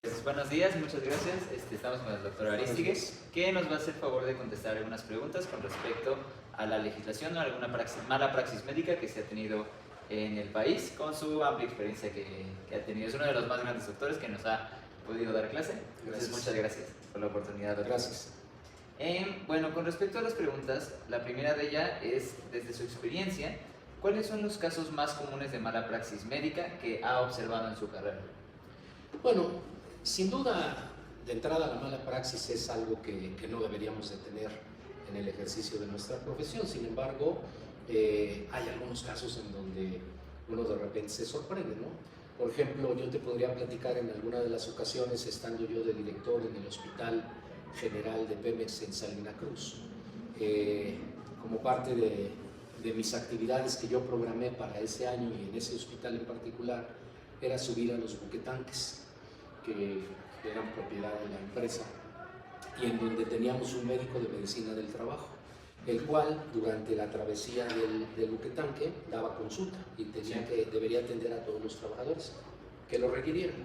Pues, buenos días, muchas gracias. Estamos con el doctor Arístigue, que nos va a hacer favor de contestar algunas preguntas con respecto a la legislación o alguna mala praxis médica que se ha tenido en el país con su amplia experiencia que ha tenido. Es uno de los más grandes doctores que nos ha podido dar clase. Entonces, muchas gracias por la oportunidad, doctor. Gracias. Bueno, con respecto a las preguntas, la primera de ellas es, desde su experiencia, ¿cuáles son los casos más comunes de mala praxis médica que ha observado en su carrera? Bueno, sin duda, de entrada la mala praxis es algo que no deberíamos de tener en el ejercicio de nuestra profesión. Sin embargo, hay algunos casos en donde uno de repente se sorprende, ¿no? Por ejemplo, yo te podría platicar en alguna de las ocasiones, estando yo de director en el Hospital General de Pemex en Salina Cruz, como parte de mis actividades que yo programé para ese año y en ese hospital en particular, era subir a los buquetanques que eran propiedad de la empresa y en donde teníamos un médico de medicina del trabajo, el cual durante la travesía del buquetanque daba consulta y debería atender a todos los trabajadores que lo requirieran.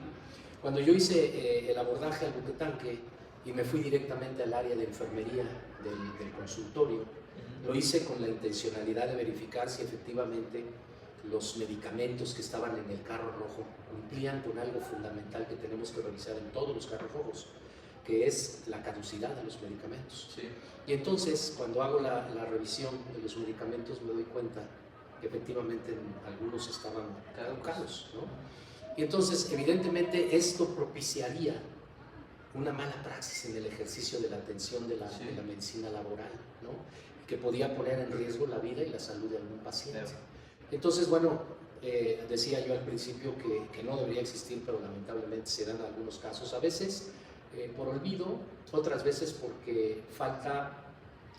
Cuando yo hice el abordaje al buquetanque y me fui directamente al área de enfermería del consultorio, lo hice con la intencionalidad de verificar si efectivamente los medicamentos que estaban en el carro rojo cumplían con algo fundamental que tenemos que revisar en todos los carros rojos, que es la caducidad de los medicamentos. Sí. Y entonces, cuando hago la revisión de los medicamentos, me doy cuenta que efectivamente algunos estaban caducados, ¿no? Y entonces, evidentemente, esto propiciaría una mala praxis en el ejercicio de la atención de la medicina laboral, ¿no? Que podía poner en riesgo la vida y la salud de algún paciente. Claro. Entonces, bueno, decía yo al principio que no debería existir, pero lamentablemente se dan algunos casos, a veces por olvido, otras veces porque falta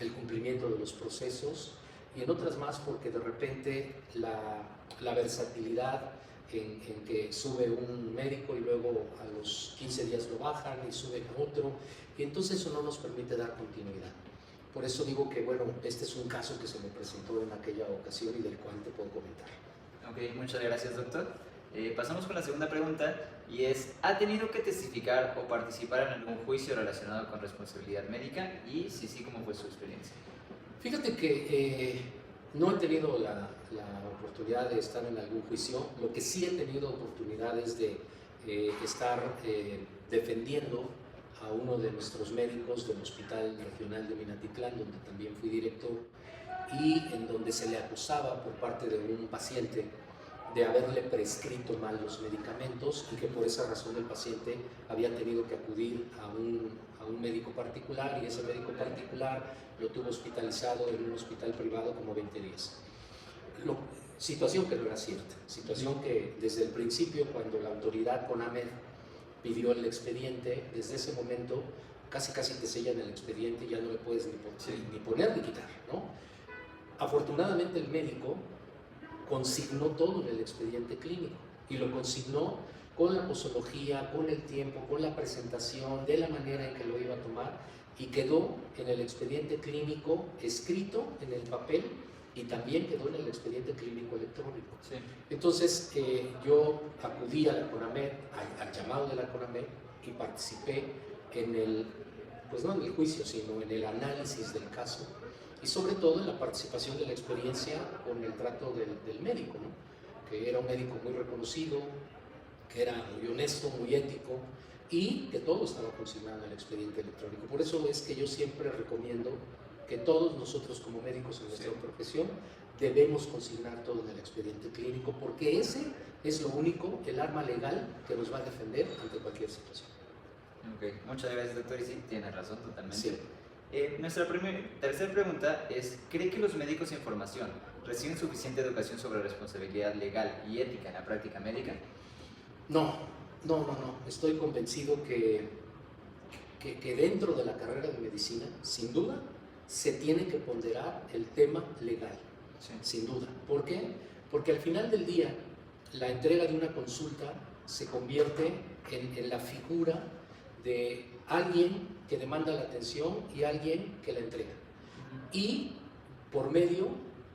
el cumplimiento de los procesos y en otras más porque de repente la versatilidad en que sube un médico y luego a los 15 días lo bajan y suben a otro, y entonces eso no nos permite dar continuidad. Por eso digo que, bueno, este es un caso que se me presentó en aquella ocasión y del cual te puedo comentar. Ok, muchas gracias, doctor. Pasamos con la segunda pregunta y es, ¿ha tenido que testificar o participar en algún juicio relacionado con responsabilidad médica? Y si sí, ¿cómo fue su experiencia? Fíjate que no he tenido la oportunidad de estar en algún juicio. Lo que sí he tenido oportunidad es de estar defendiendo a uno de nuestros médicos del Hospital Regional de Minatitlán, donde también fui director, y en donde se le acusaba por parte de un paciente de haberle prescrito mal los medicamentos y que por esa razón el paciente había tenido que acudir a un médico particular y ese médico particular lo tuvo hospitalizado en un hospital privado como 20 días. Situación que no era cierta, situación que desde el principio, cuando la autoridad CONAMED pidió el expediente, desde ese momento casi te sellan el expediente y ya no le puedes ni poner ni quitar, ¿no? Afortunadamente el médico consignó todo en el expediente clínico y lo consignó con la posología, con el tiempo, con la presentación, de la manera en que lo iba a tomar, y quedó en el expediente clínico escrito en el papel y también quedó en el expediente clínico electrónico. Sí. Entonces yo acudí a la CONAMED, al llamado de la CONAMED, y participé en el, pues no en el juicio, sino en el análisis del caso y sobre todo en la participación de la experiencia con el trato del médico, ¿no? Que era un médico muy reconocido, que era muy honesto, muy ético y que todo estaba consignado en el expediente electrónico. Por eso es que yo siempre recomiendo que todos nosotros como médicos en nuestra profesión debemos consignar todo en el expediente clínico, porque ese es lo único, el arma legal que nos va a defender ante cualquier situación. Ok, muchas gracias, doctor, y sí, tiene razón totalmente. Sí. Nuestra tercera pregunta es, ¿cree que los médicos en formación reciben suficiente educación sobre responsabilidad legal y ética en la práctica médica? No. Estoy convencido que dentro de la carrera de medicina, sin duda, se tiene que ponderar el tema legal, sí. Sin duda. ¿Por qué? Porque al final del día, la entrega de una consulta se convierte en la figura de alguien que demanda la atención y alguien que la entrega. Y por medio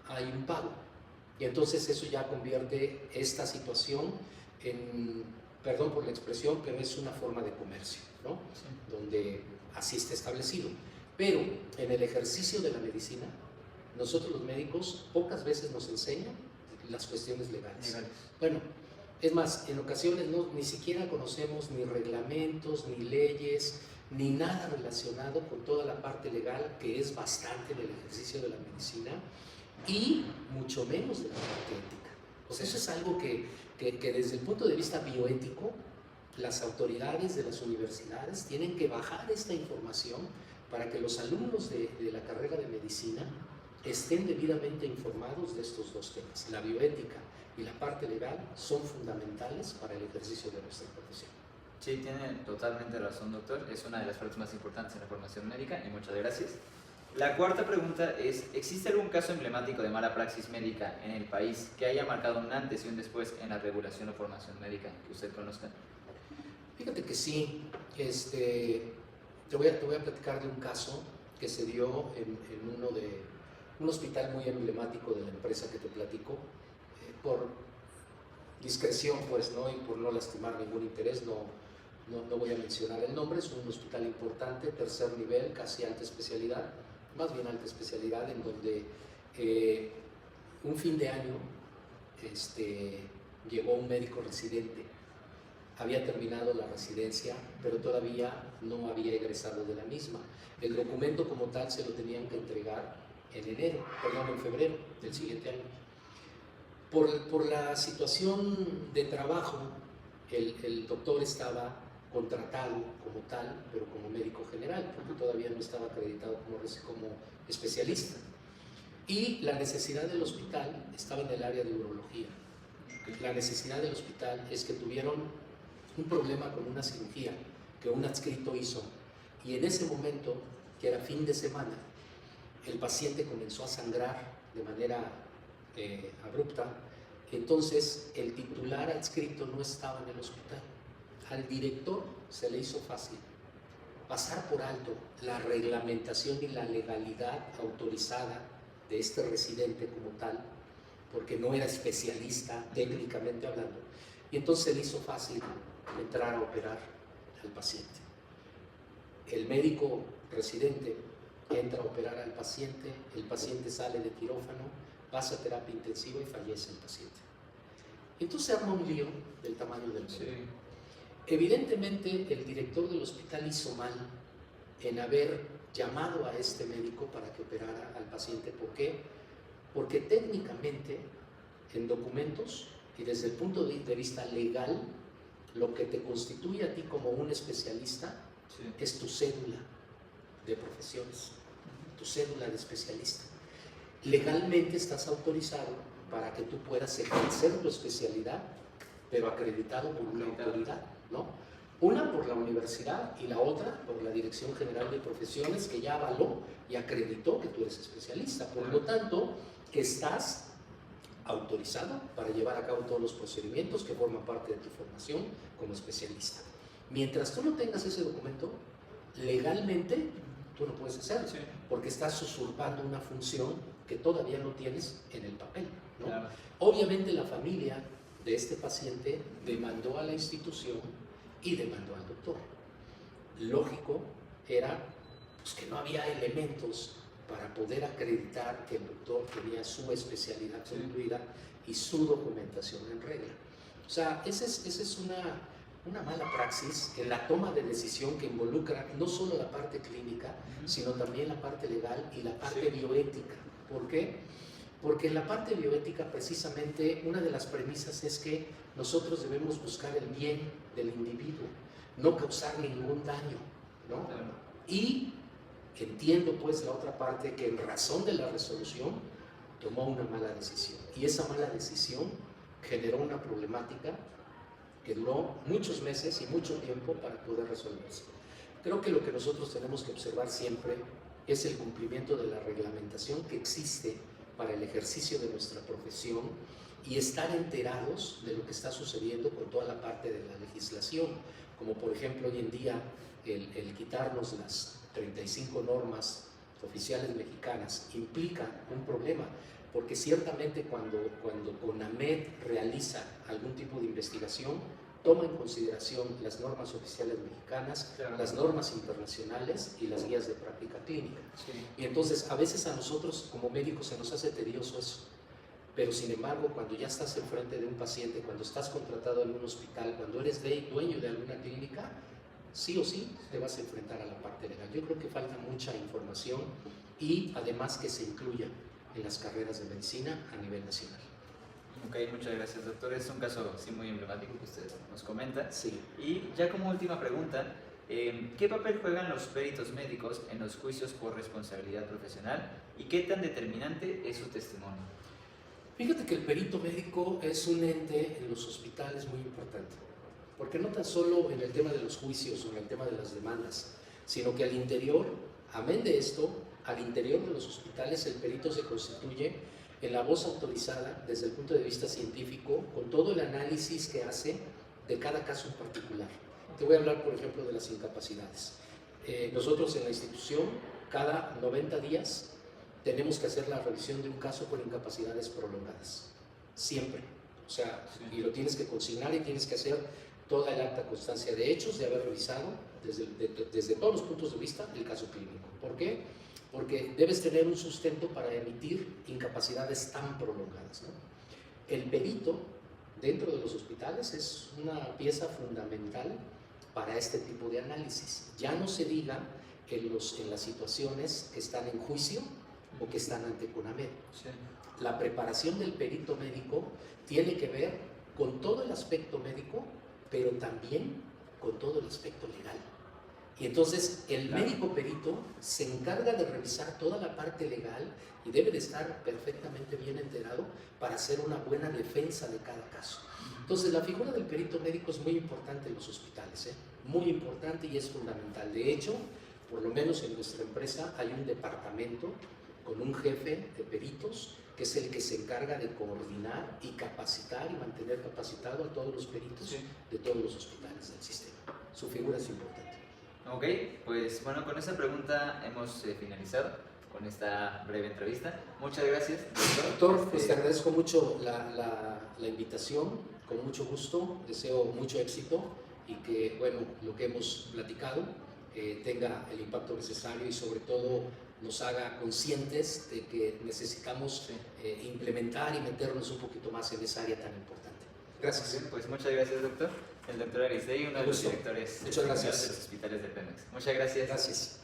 hay un pago. Y entonces eso ya convierte esta situación en perdón por la expresión, pero es una forma de comercio, ¿no? Sí. Donde así está establecido. Pero en el ejercicio de la medicina, nosotros los médicos pocas veces nos enseñan las cuestiones legales. Bueno, es más, en ocasiones ni siquiera conocemos ni reglamentos, ni leyes, ni nada relacionado con toda la parte legal, que es bastante en el ejercicio de la medicina, y mucho menos de la parte ética. Pues eso es algo que desde el punto de vista bioético, las autoridades de las universidades tienen que bajar esta información para que los alumnos de la carrera de medicina estén debidamente informados de estos dos temas. La bioética y la parte legal son fundamentales para el ejercicio de nuestra profesión. Sí, tiene totalmente razón, doctor. Es una de las partes más importantes en la formación médica y muchas gracias. La cuarta pregunta es, ¿existe algún caso emblemático de mala praxis médica en el país que haya marcado un antes y un después en la regulación o formación médica que usted conozca? Fíjate que sí. Te voy a platicar de un caso que se dio en un hospital muy emblemático de la empresa que te platico. Por discreción, pues, ¿no? Y por no lastimar ningún interés, no voy a mencionar el nombre. Es un hospital importante, tercer nivel, casi alta especialidad, más bien alta especialidad, en donde un fin de año llegó un médico residente. Había terminado la residencia, pero todavía no había egresado de la misma. El documento como tal se lo tenían que entregar en febrero del siguiente año. Por la situación de trabajo, el doctor estaba contratado como tal, pero como médico general, porque todavía no estaba acreditado como especialista. Y la necesidad del hospital estaba en el área de urología. La necesidad del hospital es que tuvieron un problema con una cirugía que un adscrito hizo, y en ese momento, que era fin de semana, el paciente comenzó a sangrar de manera abrupta. Entonces el titular adscrito no estaba en el hospital. Al director se le hizo fácil pasar por alto la reglamentación y la legalidad autorizada de este residente como tal, porque no era especialista técnicamente hablando, y entonces se le hizo fácil entrar a operar al paciente. El médico residente entra a operar al paciente, el paciente sale de quirófano, pasa a terapia intensiva y fallece el paciente. Entonces se arma un lío del tamaño del mundo. Sí. Evidentemente el director del hospital hizo mal en haber llamado a este médico para que operara al paciente. ¿Por qué? Porque técnicamente, en documentos y desde el punto de vista legal, lo que te constituye a ti como un especialista es tu cédula de profesiones, tu cédula de especialista. Legalmente estás autorizado para que tú puedas ejercer tu especialidad, pero acreditado por una autoridad, ¿no? Una por la universidad y la otra por la Dirección General de Profesiones, que ya avaló y acreditó que tú eres especialista. Por lo tanto, estás autorizado para llevar a cabo todos los procedimientos que forman parte de tu formación como especialista. Mientras tú no tengas ese documento, legalmente tú no puedes hacerlo, porque estás usurpando una función que todavía no tienes en el papel, ¿no? Claro. Obviamente la familia de este paciente demandó a la institución y demandó al doctor. Lógico era pues, que no había elementos para poder acreditar que el doctor tenía su especialidad concluida y su documentación en regla. O sea, esa es una mala praxis en la toma de decisión que involucra no solo la parte clínica, sino también la parte legal y la parte bioética. ¿Por qué? Porque en la parte bioética, precisamente, una de las premisas es que nosotros debemos buscar el bien del individuo, no causar ningún daño, ¿no? Y entiendo pues la otra parte, que en razón de la resolución tomó una mala decisión, y esa mala decisión generó una problemática que duró muchos meses y mucho tiempo para poder resolverse. Creo que lo que nosotros tenemos que observar siempre es el cumplimiento de la reglamentación que existe para el ejercicio de nuestra profesión y estar enterados de lo que está sucediendo con toda la parte de la legislación, como por ejemplo hoy en día el quitarnos las 35 normas oficiales mexicanas implica un problema, porque ciertamente cuando CONAMED realiza algún tipo de investigación, toma en consideración las normas oficiales mexicanas, Claro. las normas internacionales y las guías de práctica clínica. Sí. Y entonces a veces a nosotros como médicos se nos hace tedioso eso, pero sin embargo cuando ya estás enfrente de un paciente, cuando estás contratado en un hospital, cuando eres dueño de alguna clínica, sí o sí te vas a enfrentar a la parte legal. Yo creo que falta mucha información y además que se incluya en las carreras de medicina a nivel nacional. Ok, muchas gracias, doctor. Es un caso sí, muy emblemático que usted nos comenta. Sí. Y ya como última pregunta, ¿qué papel juegan los peritos médicos en los juicios por responsabilidad profesional y qué tan determinante es su testimonio? Fíjate que el perito médico es un ente en los hospitales muy importante, porque no tan solo en el tema de los juicios o en el tema de las demandas, sino que al interior, amén de esto, al interior de los hospitales el perito se constituye en la voz autorizada desde el punto de vista científico con todo el análisis que hace de cada caso en particular. Te voy a hablar, por ejemplo, de las incapacidades. Nosotros en la institución, cada 90 días, tenemos que hacer la revisión de un caso por incapacidades prolongadas. Siempre. O sea, y lo tienes que consignar y tienes que hacer toda el acta constancia de hechos de haber revisado desde todos los puntos de vista el caso clínico. ¿Por qué? Porque debes tener un sustento para emitir incapacidades tan prolongadas, ¿no? El perito dentro de los hospitales es una pieza fundamental para este tipo de análisis. Ya no se diga en las situaciones que están en juicio o que están ante CONAMED. Sí. La preparación del perito médico tiene que ver con todo el aspecto médico, pero también con todo el aspecto legal. Y entonces el médico perito se encarga de revisar toda la parte legal y debe de estar perfectamente bien enterado para hacer una buena defensa de cada caso. Entonces la figura del perito médico es muy importante en los hospitales, muy importante y es fundamental. De hecho, por lo menos en nuestra empresa hay un departamento con un jefe de peritos que es el que se encarga de coordinar y capacitar y mantener capacitado a todos los peritos de todos los hospitales del sistema. Su figura es importante. Ok, pues bueno, con esa pregunta hemos finalizado con esta breve entrevista. Muchas gracias, doctor. Doctor, pues te agradezco mucho la invitación, con mucho gusto, deseo mucho éxito y que, bueno, lo que hemos platicado tenga el impacto necesario y sobre todo nos haga conscientes de que necesitamos implementar y meternos un poquito más en esa área tan importante. Gracias. Bien, pues muchas gracias, doctor. El doctor Aristegui, uno de los directores de los Muchas gracias. hospitales de Pemex. Muchas gracias. Gracias.